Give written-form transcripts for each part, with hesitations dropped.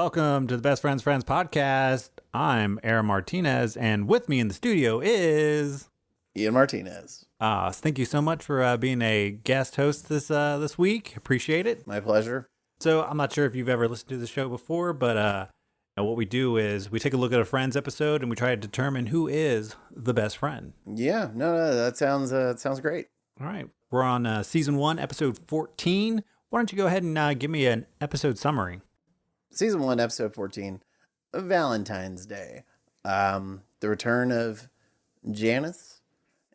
welcome to the Best Friends podcast. I'm Aaron Martinez, and with me in the studio is Ian Martinez. Thank you so much for being a guest host this week. Appreciate it. My pleasure. So I'm not sure if you've ever listened to the show before, but what we do is we take a look at a Friends episode and we try to determine who is the best friend. Yeah, no, that sounds great. All right, we're on season 1, episode 14. Why don't you go ahead and give me an episode summary? Season 1, episode 14, Valentine's Day. The return of Janice,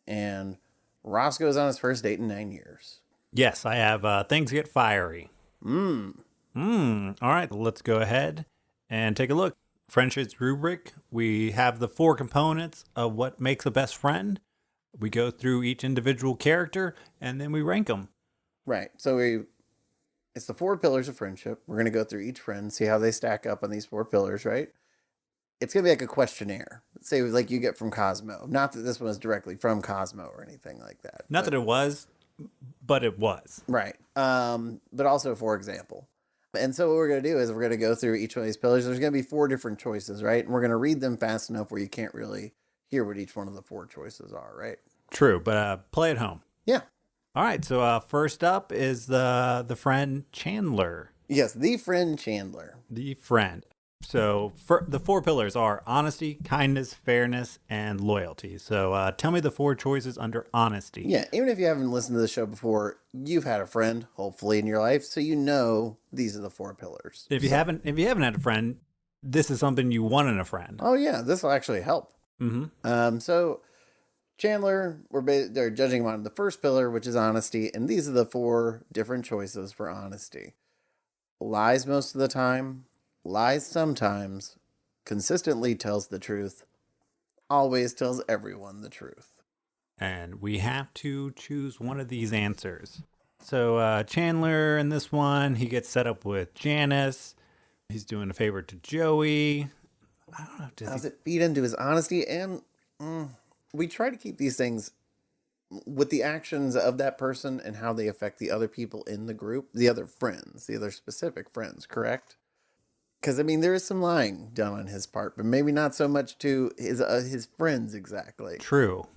and Ross goes on his first date in 9 years. Yes, I have Things Get Fiery. All right, let's go ahead and take a look. Friendship's rubric. We have the 4 components of what makes a best friend. We go through each individual character, and then we rank them. Right, so it's the 4 pillars of friendship. We're going to go through each friend, see how they stack up on these 4 pillars, right? It's going to be like a questionnaire. Say like you get from Cosmo. Not that this one was directly from Cosmo or anything like that. Not that it was, but it was. Right. But also for example. And so what we're going to do is we're going to go through each one of these pillars. There's going to be 4 different choices, right? And we're going to read them fast enough where you can't really hear what each one of the 4 choices are, right? True, but play at home. Yeah. All right, so first up is the friend Chandler. Yes, the friend Chandler. The friend. So the 4 pillars are honesty, kindness, fairness, and loyalty. So tell me the 4 choices under honesty. Yeah, even if you haven't listened to the show before, you've had a friend, hopefully, in your life, so you know these are the 4 pillars. If you haven't had a friend, this is something you want in a friend. Oh yeah, this will actually help. Mm-hmm. So Chandler, they're judging him on the first pillar, which is honesty, and these are the 4 different choices for honesty. Lies most of the time, lies sometimes, consistently tells the truth, always tells everyone the truth. And we have to choose one of these answers. So Chandler in this one, he gets set up with Janice. He's doing a favor to Joey. I don't know. Does it feed into his honesty? And we try to keep these things with the actions of that person and how they affect the other people in the group, the other friends, the other specific friends, correct? Because, I mean, there is some lying done on his part, but maybe not so much to his friends exactly. True.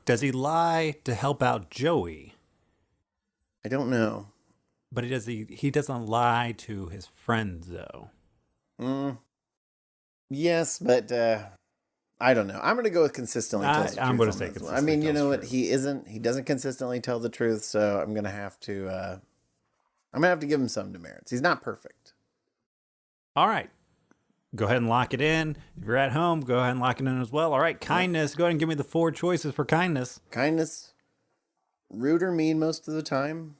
Does he lie to help out Joey? I don't know. But he doesn't lie to his friends, though. Yes, but I don't know. I'm going to go with consistently tells the truth. I'm going to say consistently. I mean, you know what? He doesn't consistently tell the truth, so I'm going to have to give him some demerits. He's not perfect. All right. Go ahead and lock it in. If you're at home, go ahead and lock it in as well. All right, kindness. Go ahead and give me the 4 choices for kindness. Kindness. Rude or mean most of the time.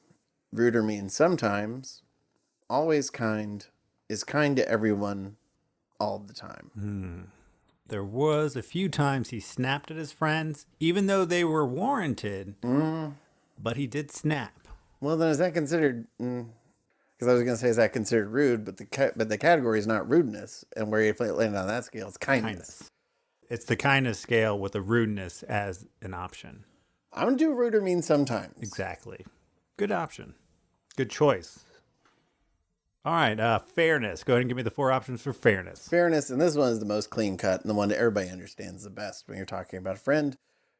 Rude or mean sometimes. Always kind. Is kind to everyone all the time. There was a few times he snapped at his friends, even though they were warranted. But he did snap. Well, then is that considered... Because I was going to say, is that considered rude? But the category is not rudeness. And where you land on that scale, it's kindness. It's the kindness scale with the rudeness as an option. I'm going to do rude or mean sometimes. Exactly. Good option. Good choice. All right, fairness. Go ahead and give me the 4 options for fairness. Fairness, and this one is the most clean cut and the one that everybody understands the best when you're talking about a friend.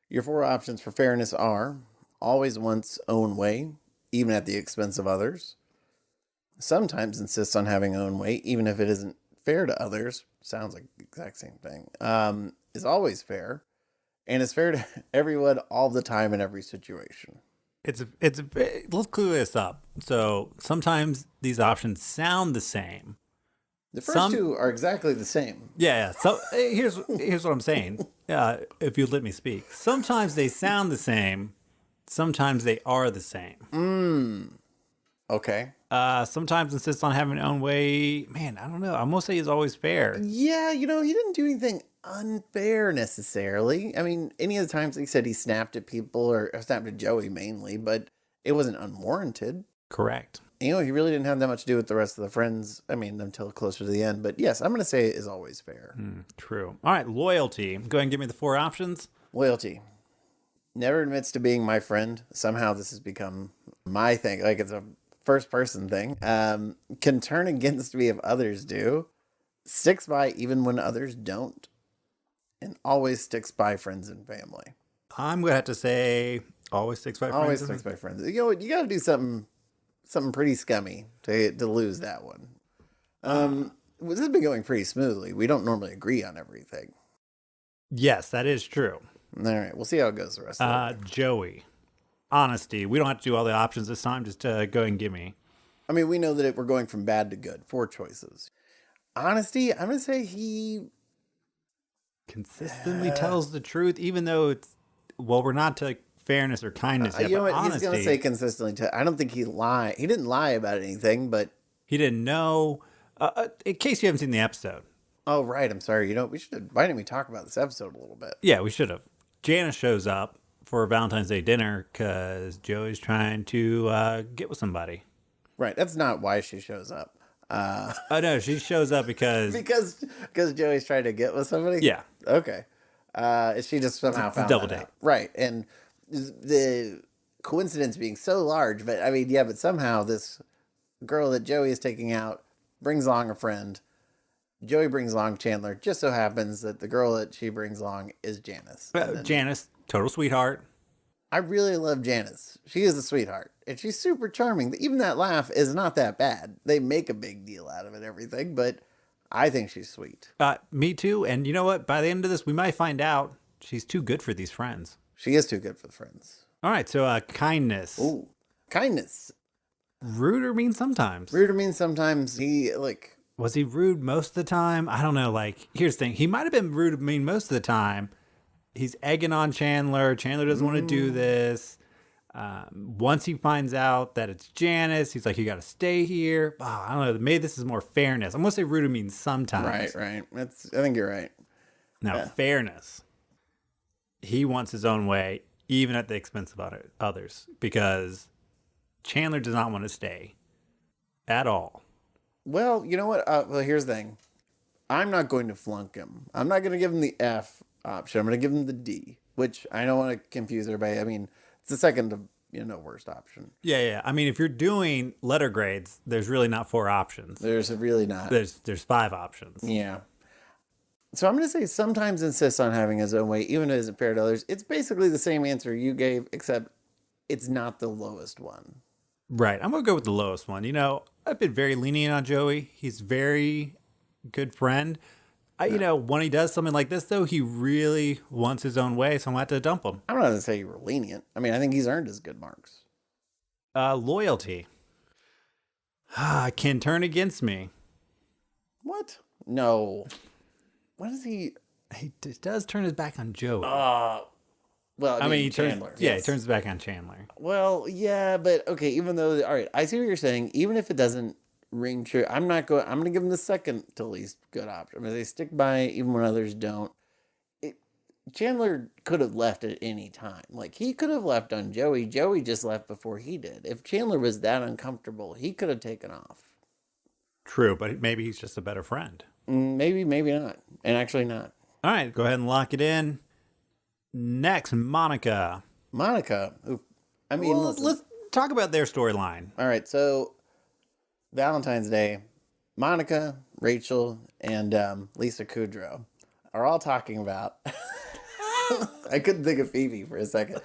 Your 4 options for fairness are always wants own way, even at the expense of others. Sometimes insists on having own way, even if it isn't fair to others. Sounds like the exact same thing. Is always fair, and is fair to everyone all the time in every situation. Let's clear this up. So sometimes these options sound the same. The first 2 are exactly the same. Yeah. So here's what I'm saying. If you let me speak. Sometimes they sound the same. Sometimes they are the same. Okay. Sometimes insists on having his own way. Man, I don't know. I'm gonna say he's always fair. Yeah, he didn't do anything unfair necessarily. I mean, any of the times he said he snapped at people or snapped at Joey mainly, but it wasn't unwarranted. Correct. He really didn't have that much to do with the rest of the friends. I mean, until closer to the end. But yes, I'm going to say it is always fair. True. All right, loyalty. Go ahead and give me the 4 options. Loyalty. Never admits to being my friend. Somehow this has become my thing. Like it's a first person thing. Can turn against me if others do. sticks by even when others don't, and always sticks by friends and family. I'm going to have to say always sticks by Always friends. sticks by friends. You know what? You got to do something pretty scummy to lose that one. This has been going pretty smoothly. We don't normally agree on everything. Yes, that is true. All right, we'll see how it goes the rest of the way. Joey. Honesty. We don't have to do all the options this time. Just go and give me. I mean, we know that we're going from bad to good. 4 choices. Honesty, I'm going to say he Consistently tells the truth, even though it's, well, we're not to fairness or kindness yet, you know but what? honesty. He's going to say consistently. I don't think he lied. He didn't lie about anything, but... He didn't know. In case you haven't seen the episode. Oh, right. I'm sorry. You know, why didn't we talk about this episode a little bit? Yeah, we should have. Janice shows up for Valentine's Day dinner because Joey's trying to get with somebody. Right. That's not why she shows up. Oh, no, she shows up because... because Joey's trying to get with somebody? Yeah. Okay. She just somehow found double that date. out. Right. And the coincidence being so large, but I mean, yeah, but somehow this girl that Joey is taking out brings along a friend. Joey brings along Chandler. Just so happens that the girl that she brings along is Janice. Janice, total sweetheart. I really love Janice. She is a sweetheart. And she's super charming. Even that laugh is not that bad. They make a big deal out of it, everything, but I think she's sweet. Me too. And you know what? By the end of this, we might find out she's too good for these friends. She is too good for the friends. All right. So kindness. Ooh, kindness. Rude or mean sometimes. Rude or mean sometimes. Was he rude most of the time? I don't know. Like, here's the thing. He might have been rude or mean most of the time. He's egging on Chandler. Chandler doesn't want to do this. Once he finds out that it's Janice, he's like, you got to stay here. Oh, I don't know. Maybe this is more fairness. I'm going to say rude or mean sometimes. Right. I think you're right. Now, fairness. He wants his own way, even at the expense of others, because Chandler does not want to stay at all. Well, you know what? Well, here's the thing. I'm not going to flunk him. I'm not going to give him the F option. I'm going to give him the D, which I don't want to confuse everybody. I mean, it's the second worst option. Yeah. I mean, if you're doing letter grades, there's really not 4 options. There's really not. There's 5 options. Yeah. So I'm going to say sometimes insists on having his own way, even if it isn't fair to others. It's basically the same answer you gave, except it's not the lowest one. Right. I'm going to go with the lowest one. You know, I've been very lenient on Joey. He's a very good friend. When he does something like this, though, he really wants his own way, so I'm going to have to dump him. I'm not going to say you were lenient. I mean, I think he's earned his good marks. Loyalty. Can turn against me. What? No. What is he? He does turn his back on Joey. Well, I mean, Chandler. He turns his back on Chandler. Well, yeah, but okay, even though, all right, I see what you're saying. Even if it doesn't ring true, I'm going to give him the second to least good option. I mean, they stick by even when others don't. Chandler could have left at any time. Like, he could have left on Joey. Joey just left before he did. If Chandler was that uncomfortable, he could have taken off. True, but maybe he's just a better friend. Maybe not. And actually not. All right, go ahead and lock it in. Next, Monica. Monica. I mean, let's talk about their storyline. All right, so Valentine's Day, Monica, Rachel, and Lisa Kudrow are all talking about... I couldn't think of Phoebe for a second.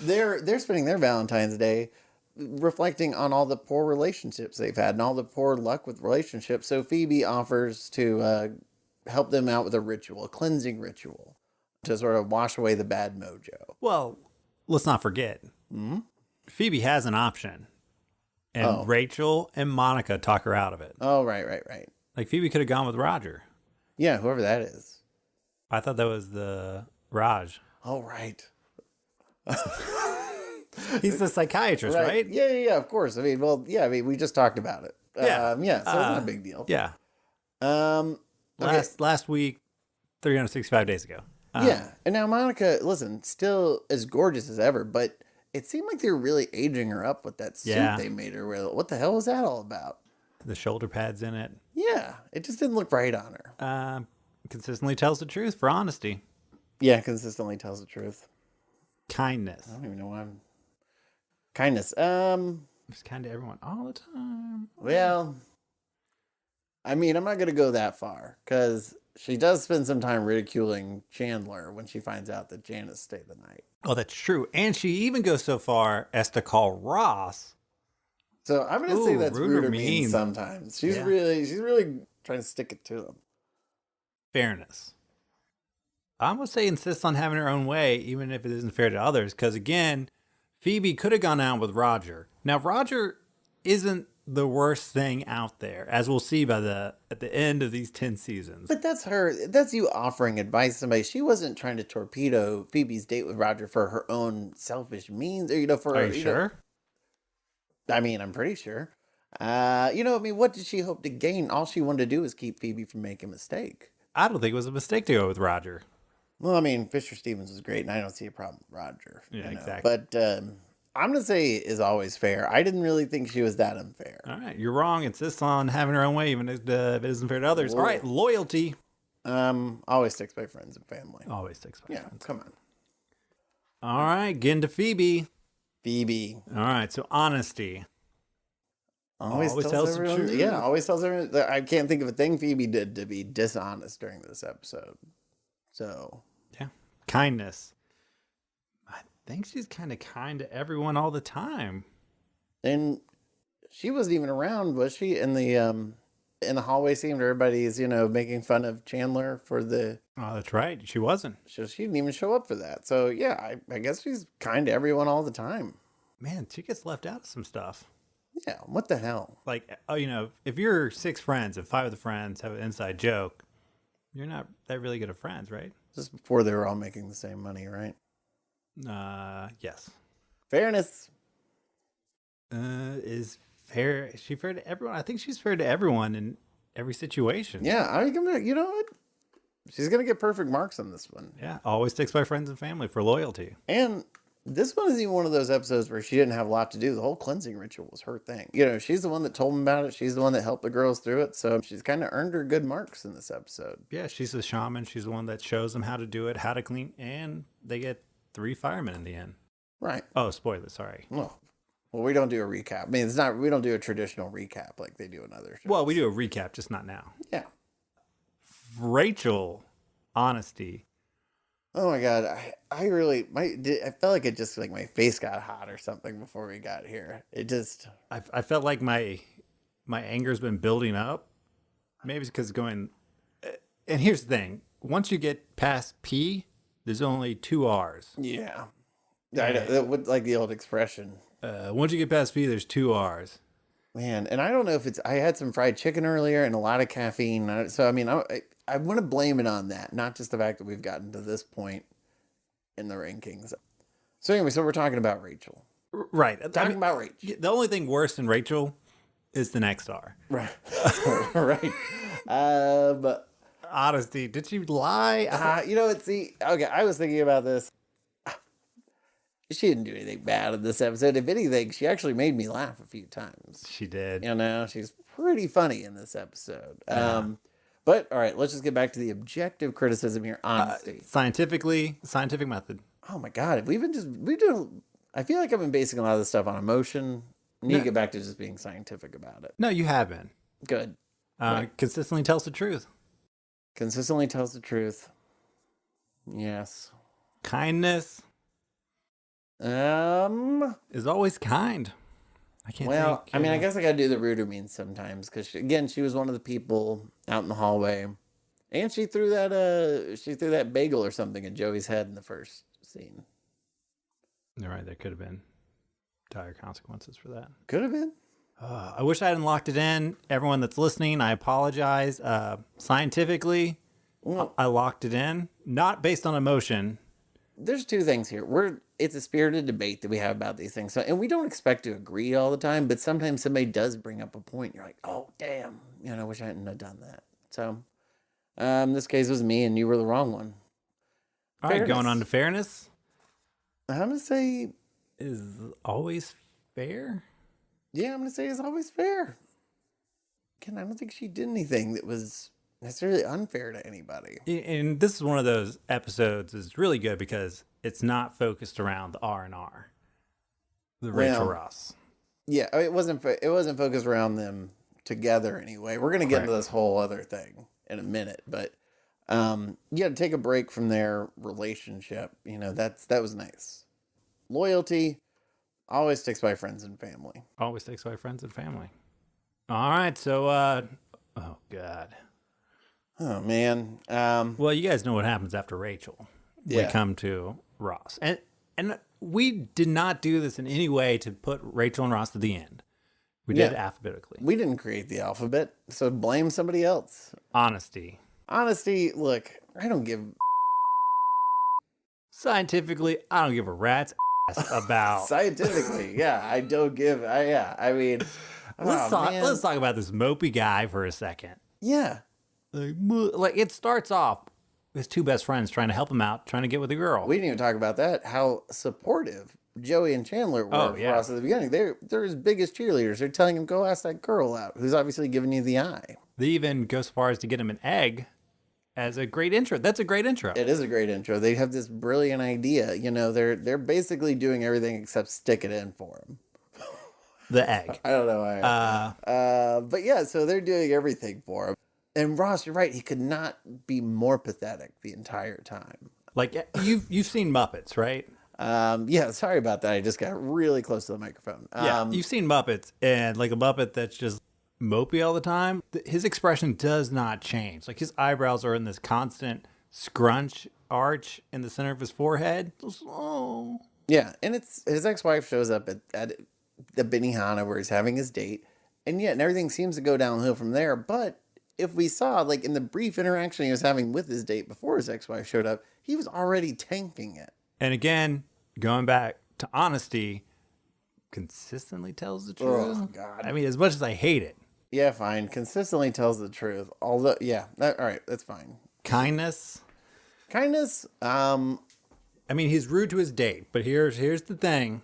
They're spending their Valentine's Day reflecting on all the poor relationships they've had and all the poor luck with relationships. So Phoebe offers to help them out with a cleansing ritual to sort of wash away the bad mojo. Well, let's not forget. Phoebe has an option. And Rachel and Monica talk her out of it. Oh, right. Like, Phoebe could have gone with Roger. Yeah, whoever that is. I thought that was the Raj. Oh, right. He's the psychiatrist, right? Yeah, of course. I mean, we just talked about it. So it's not a big deal. Yeah. Okay. Last week, 365 days ago. Yeah. And now Monica, listen, still as gorgeous as ever, but it seemed like they were really aging her up with that suit they made her wear. What the hell was that all about? The shoulder pads in it. Yeah. It just didn't look right on her. Consistently tells the truth for honesty. Yeah, consistently tells the truth. Kindness. I don't even know why I'm... Kindness. It's kind to everyone all the time. Well, I mean, I'm not going to go that far because she does spend some time ridiculing Chandler when she finds out that Janice stayed the night. Oh, that's true. And she even goes so far as to call Ross. So I'm going to say that's rude or mean sometimes. She's really trying to stick it to him. Fairness. I'm going to say insists on having her own way, even if it isn't fair to others. Because again, Phoebe could have gone out with Roger. Now, Roger isn't the worst thing out there, as we'll see at the end of these 10 seasons. But that's her. That's you offering advice to somebody. She wasn't trying to torpedo Phoebe's date with Roger for her own selfish means, or for. Are you sure? I mean, I'm pretty sure. I mean, what did she hope to gain? All she wanted to do was keep Phoebe from making a mistake. I don't think it was a mistake to go with Roger. Well, I mean, Fisher Stevens was great, and I don't see a problem with Roger. Yeah, exactly. But I'm going to say is always fair. I didn't really think she was that unfair. All right, you're wrong. Insists on having her own way, even if it isn't fair to others. Whoa. All right, loyalty. Always sticks by friends and family. Always sticks by friends. Come on. All right, getting to Phoebe. All right, so honesty. Always tells everyone, the truth. Yeah, always tells everyone. I can't think of a thing Phoebe did to be dishonest during this episode. So. Yeah. Kindness. I think she's kind to everyone all the time. And she wasn't even around, was she? In the hallway scene where everybody's, making fun of Chandler for the... Oh, that's right. She wasn't. She didn't even show up for that. So, yeah, I guess she's kind to everyone all the time. Man, she gets left out of some stuff. Yeah, what the hell? Like, if you're 6 friends and 5 of the friends have an inside joke, you're not that really good of friends, right? Just before they were all making the same money, right? Yes. Fairness. Is she fair to everyone? I think she's fair to everyone in every situation. Yeah, I mean, you know what? She's going to get perfect marks on this one. Yeah, always sticks by friends and family for loyalty. And this one is even one of those episodes where she didn't have a lot to do. The whole cleansing ritual was her thing. She's the one that told them about it. She's the one that helped the girls through it. So she's kind of earned her good marks in this episode. Yeah, she's the shaman. She's the one that shows them how to do it, how to clean, and they get 3 firemen in the end. Right. Oh, spoiler, sorry. Well, we don't do a recap. I mean, we don't do a traditional recap like they do in other shows. Well, we do a recap, just not now. Yeah. Rachel, honesty. Oh my God. I felt like it just like my face got hot or something before we got here. It just, I felt like my anger's been building up. Maybe it's because going, and here's the thing. Once you get past P, there's only 2 R's. Yeah. I know, that would like the old expression. Once you get past P, there's 2 R's. Man, and I don't know if I had some fried chicken earlier and a lot of caffeine. So, I mean, I want to blame it on that, not just the fact that we've gotten to this point in the rankings. So anyway, so we're talking about Rachel. Right. Talking about Rachel. The only thing worse than Rachel is the next R. Right. Right. But honesty. Did she lie? Okay, I was thinking about this. She didn't do anything bad in this episode. If anything, she actually made me laugh a few times. She did. She's pretty funny in this episode. Yeah. But all right, let's just get back to the objective criticism here. Honesty. Scientific method. Oh my God. I feel like I've been basing a lot of this stuff on emotion. I need to get back to just being scientific about it. No, you have been. Good. Consistently tells the truth. Consistently tells the truth. Yes. Kindness. Is always kind. I can't. Well, I mean, I guess I gotta do the rude or mean sometimes because she was one of the people out in the hallway, and she threw that bagel or something at Joey's head in the first scene. You're right. There could have been dire consequences for that. Could have been. I wish I hadn't locked it in. Everyone that's listening, I apologize. Scientifically, I locked it in, not based on emotion. There's 2 things here. It's a spirited debate that we have about these things. And we don't expect to agree all the time, but sometimes somebody does bring up a point. You're like, oh, damn. I wish I hadn't have done that. So, this case was me and you were the wrong one. All right, going on to fairness. I'm going to say... Is always fair? Yeah, I'm going to say is always fair. Again, I don't think she did anything that was necessarily unfair to anybody. And this is one of those episodes is really good because it's not focused around the R&R. The Rachel Ross. Yeah, it wasn't focused around them together anyway. We're going to get into this whole other thing in a minute, but yeah, to take a break from their relationship, you know, that was nice. Loyalty always sticks by friends and family. Always sticks by friends and family. All right, so oh God. Oh man. Well, you guys know what happens after Rachel. Yeah. We come to Ross. And we did not do this in any way to put Rachel and Ross to the end. We did it alphabetically. We didn't create the alphabet, so blame somebody else. Honesty. Look, I don't give... Scientifically, I don't give a rat's ass about... Scientifically, yeah, I don't give... I mean... Let's talk about this mopey guy for a second. Yeah. Like it starts off, his two best friends trying to help him out, trying to get with a girl. We didn't even talk about that, how supportive Joey and Chandler were for us at the beginning. They're his biggest cheerleaders. They're telling him, go ask that girl out, who's obviously giving you the eye. They even go so far as to get him an egg as a great intro. That's a great intro. It is a great intro. They have this brilliant idea. You know, they're basically doing everything except stick it in for him. The egg. I don't know why. But yeah, so they're doing everything for him. And Ross, you're right. He could not be more pathetic the entire time. Like you've seen Muppets, right? Yeah, sorry about that. I just got really close to the microphone. Yeah, you've seen Muppets, and like a Muppet that's just mopey all the time. His expression does not change. Like his eyebrows are in this constant scrunch arch in the center of his forehead. Oh. Yeah, and it's his ex-wife shows up at the Benihana where he's having his date, and yet everything seems to go downhill from there. But if we saw, like in the brief interaction he was having with his date before his ex-wife showed up, he was already tanking it. And again, going back to honesty, consistently tells the truth. Oh, God. I mean, as much as I hate it. Yeah, fine. Consistently tells the truth. Although, yeah, all right, that's fine. Kindness. I mean, he's rude to his date, but here's the thing.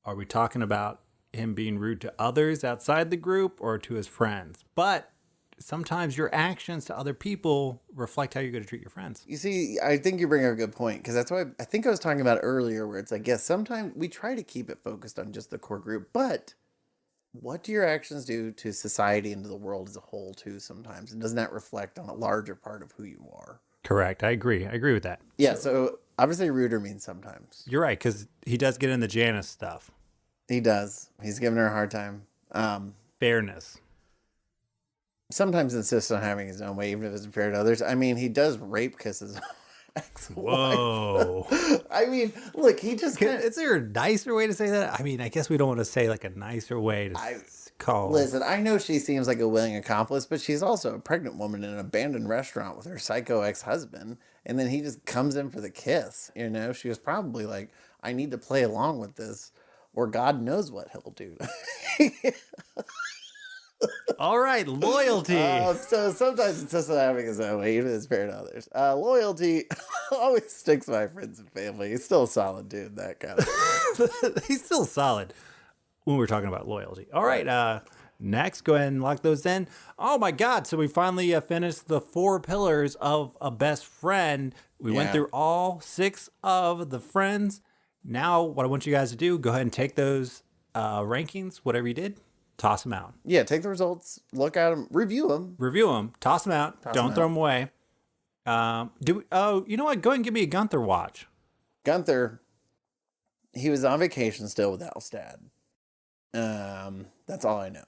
Are we talking about him being rude to others outside the group or to his friends? But sometimes your actions to other people reflect how you're going to treat your friends. You see, I think you bring up a good point, because that's why I think I was talking about earlier, where it's like, yes, sometimes we try to keep it focused on just the core group, but what do your actions do to society and to the world as a whole too sometimes? And doesn't that reflect on a larger part of who you are? Correct. I agree with that. Yeah, so obviously ruder means sometimes. You're right, because he does get in the Janice stuff. He does. He's giving her a hard time. Fairness. Sometimes insists on having his own way, even if it's fair to others. I mean, he does rape kiss his ex-wife. Whoa. I mean, look, he just... Is there a nicer way to say that? I mean, I guess we don't want to say like a nicer way to call... Listen, I know she seems like a willing accomplice, but she's also a pregnant woman in an abandoned restaurant with her psycho ex-husband, and then he just comes in for the kiss. You know, she was probably like, I need to play along with this, or God knows what he'll do. All right, loyalty. So sometimes it's just having his own way, even if it's fair to others. Loyalty always sticks by friends and family. He's still a solid dude, that kind of. He's still solid when we're talking about loyalty. All right, next, go ahead and lock those in. Oh my God, so we finally finished the 4 pillars of a best friend. We went through all 6 of the friends. Now, what I want you guys to do, go ahead and take those rankings, whatever you did. Toss them out. Yeah, take the results, look at them, review them. Toss them out. Don't throw them away. You know what? Go ahead and give me a Gunther watch. Gunther, he was on vacation still with Alstad. That's all I know.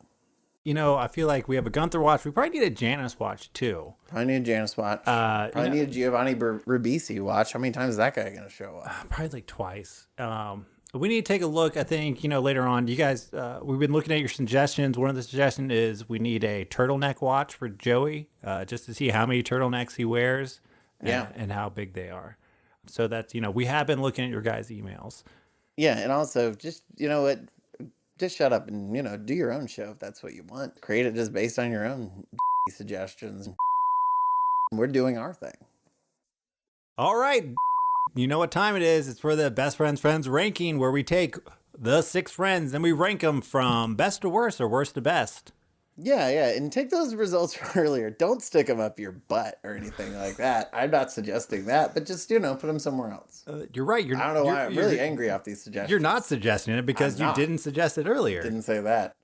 You know, I feel like we have a Gunther watch. We probably need a Janice watch, too. Probably need a Janice watch. Probably need a Giovanni Ribisi watch. How many times is that guy going to show up? Probably like twice. We need to take a look, I think, later on. You guys, we've been looking at your suggestions. One of the suggestions is we need a turtleneck watch for Joey, just to see how many turtlenecks he wears and how big they are. So that's, we have been looking at your guys' emails. Yeah, and also just, just shut up and, do your own show if that's what you want. Create it just based on your own suggestions. We're doing our thing. All right. You know what time it is. It's for the Best Friends ranking, where we take the 6 friends and we rank them from best to worst or worst to best. Yeah. And take those results from earlier. Don't stick them up your butt or anything like that. I'm not suggesting that, but just, put them somewhere else. You're right. I don't know why I'm really angry off these suggestions. You're not suggesting it because you didn't suggest it earlier. Didn't say that.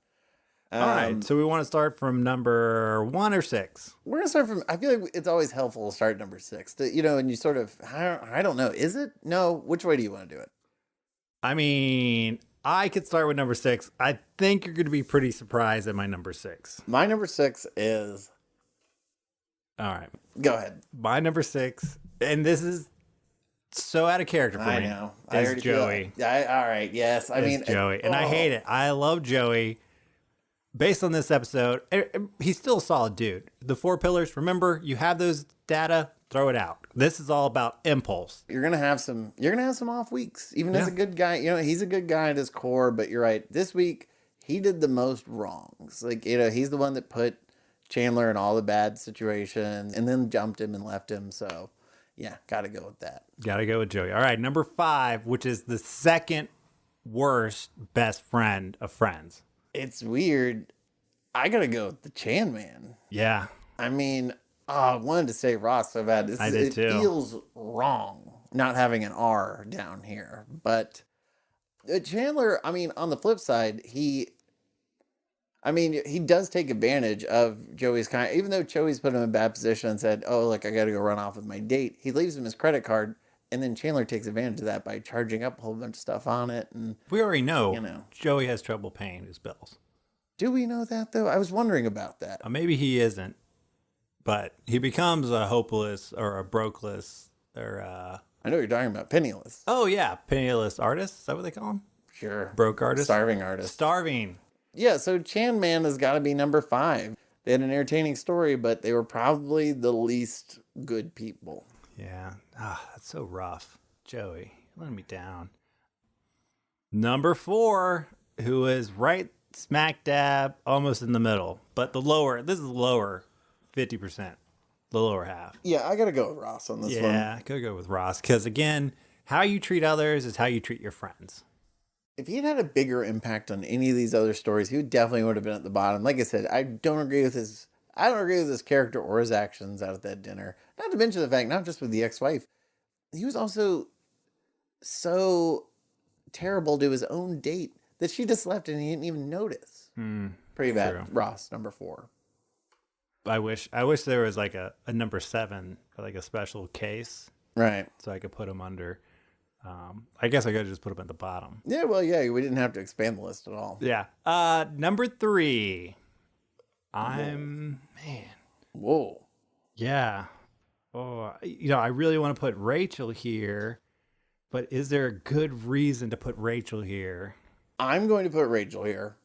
All right, so we want to start from number 1 or 6. We're gonna start from. I feel like it's always helpful to start number 6. And you sort of. I don't know. Is it? No. Which way do you want to do it? I mean, I could start with number 6. I think you're going to be pretty surprised at my number 6. My number 6 is. All right. Go ahead. My number 6, and this is so out of character for me. I know. Is Joey. All right. Yes. I mean, Joey. And I hate it. I love Joey. Based on this episode, he's still a solid dude. The 4 pillars, remember, you have those data, throw it out. This is all about impulse. You're gonna have some off weeks. Even as a good guy, he's a good guy at his core, but you're right. This week, he did the most wrongs. Like, he's the one that put Chandler in all the bad situations and then jumped him and left him. So, yeah, gotta go with that. Gotta go with Joey. All right, number 5, which is the second worst best friend of Friends. It's weird. I gotta go with the Chan Man. Yeah. I mean, I wanted to say Ross so bad. It feels wrong not having an R down here. But Chandler, I mean, on the flip side, he does take advantage of Joey's even though Joey's put him in a bad position and said, oh, look, I got to go run off with my date. He leaves him his credit card, and then Chandler takes advantage of that by charging up a whole bunch of stuff on it. And we already know, Joey has trouble paying his bills. Do we know that, though? I was wondering about that. Maybe he isn't, but he becomes a hopeless or a brokeless or I know what you're talking about. Penniless. Oh, yeah. Penniless artist. Is that what they call him? Sure. Broke artist? Starving artist. Starving. Yeah, so Chan Man has got to be number 5. They had an entertaining story, but they were probably the least good people. Yeah. That's so rough. Joey, letting me down. Number 4, who is right smack dab, almost in the middle, but this is lower, 50%, the lower half. Yeah, I got to go with Ross on this one. Yeah, I gotta go with Ross, because again, how you treat others is how you treat your friends. If he had a bigger impact on any of these other stories, he definitely would have been at the bottom. Like I said, I don't agree with his character or his actions out at that dinner. Not to mention the fact, not just with the ex-wife, he was also so terrible to his own date that she just left and he didn't even notice. Pretty bad. True. Ross, number 4. I wish there was like a number 7, like a special case. Right. So I could put him under. I guess I could just put him at the bottom. Yeah, well, yeah, we didn't have to expand the list at all. Yeah. Number 3. Man. Whoa. Yeah. Oh, I really want to put Rachel here, but is there a good reason to put Rachel here? I'm going to put Rachel here.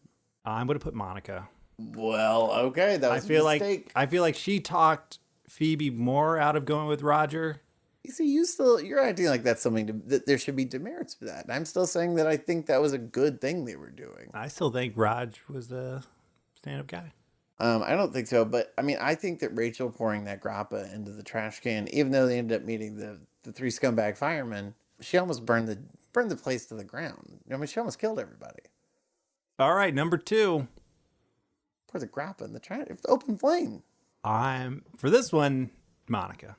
I'm going to put Monica. Well, okay, that was a mistake. I feel like she talked Phoebe more out of going with Roger. You see, you're acting like that's something that there should be demerits for that. And I'm still saying that I think that was a good thing they were doing. I still think Raj was the stand-up guy. I don't think so, but I mean, I think that Rachel pouring that grappa into the trash can, even though they ended up meeting the 3 scumbag firemen, she almost burned the place to the ground. I mean, she almost killed everybody. All right, number 2. Pour the grappa in the trash. Open flame. For this one, Monica.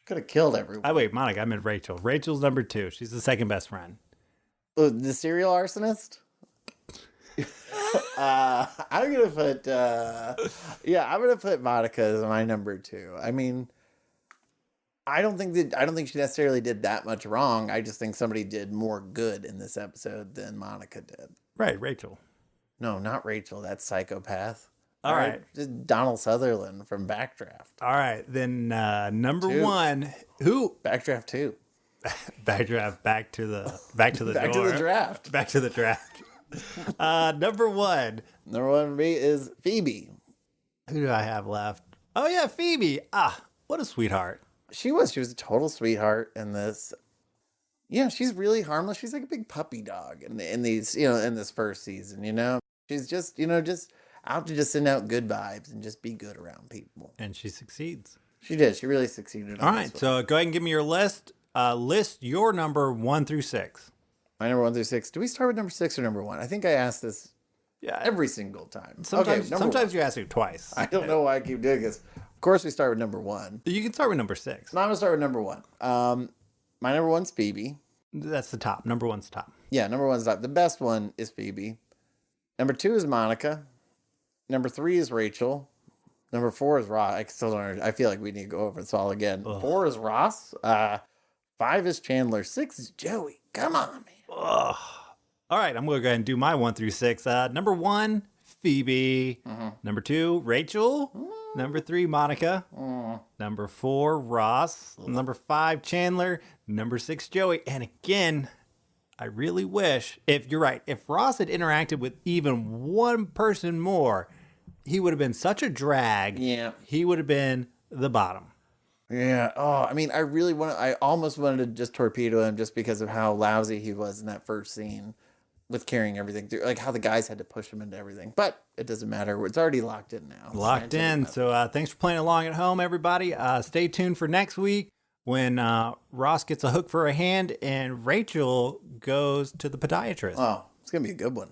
Could have killed everyone. Wait, Monica. I meant Rachel. Rachel's number 2. She's the second best friend. Oh, the serial arsonist? I'm gonna put Monica as my number 2. I mean, I don't think she necessarily did that much wrong. I just think somebody did more good in this episode than Monica did. Right, Rachel. No, not Rachel. That's psychopath. All right. Just Donald Sutherland from Backdraft. All right. Then number 1. Who? Backdraft 2. Backdraft. Back to the Back to the draft. Back to the draft. Number 1. Number 1 for me is Phoebe. Who do I have left? Oh yeah, Phoebe. What a sweetheart. She was a total sweetheart in this. Yeah, she's really harmless. She's like a big puppy dog in this first season, She's just out to just send out good vibes and just be good around people. And she succeeds. She did. She really succeeded. All right, so go ahead and give me your list. List your number 1 through 6. My number 1 through 6. Do we start with number 6 or number 1? I think I asked this every single time. Sometimes you ask it twice. I don't know why I keep doing this. Of course, we start with number 1. You can start with number 6. No, I'm going to start with number 1. My number 1's Phoebe. That's the top. Number 1's top. Yeah, number 1's top. The best one is Phoebe. Number 2 is Monica. Number 3 is Rachel. Number 4 is Ross. I still don't. I feel like we need to go over this all again. Ugh. 4 is Ross. 5 is Chandler. 6 is Joey. Come on, man. Ugh. All right, I'm going to go ahead and do my 1 through 6. Number 1, Phoebe. Number 2, Rachel. Number 3, Monica. Number 4, Ross. Number 5, Chandler. Number 6, Joey. And again, I really wish, if you're right, if Ross had interacted with even one person more, he would have been such a drag. Yeah. He would have been the bottom. Yeah. Oh, I mean, I almost wanted to just torpedo him just because of how lousy he was in that first scene with carrying everything through, like how the guys had to push him into everything. But it doesn't matter. It's already locked in now. Locked in. So thanks for playing along at home, everybody. Stay tuned for next week when Ross gets a hook for a hand and Rachel goes to the podiatrist. Oh, it's going to be a good one.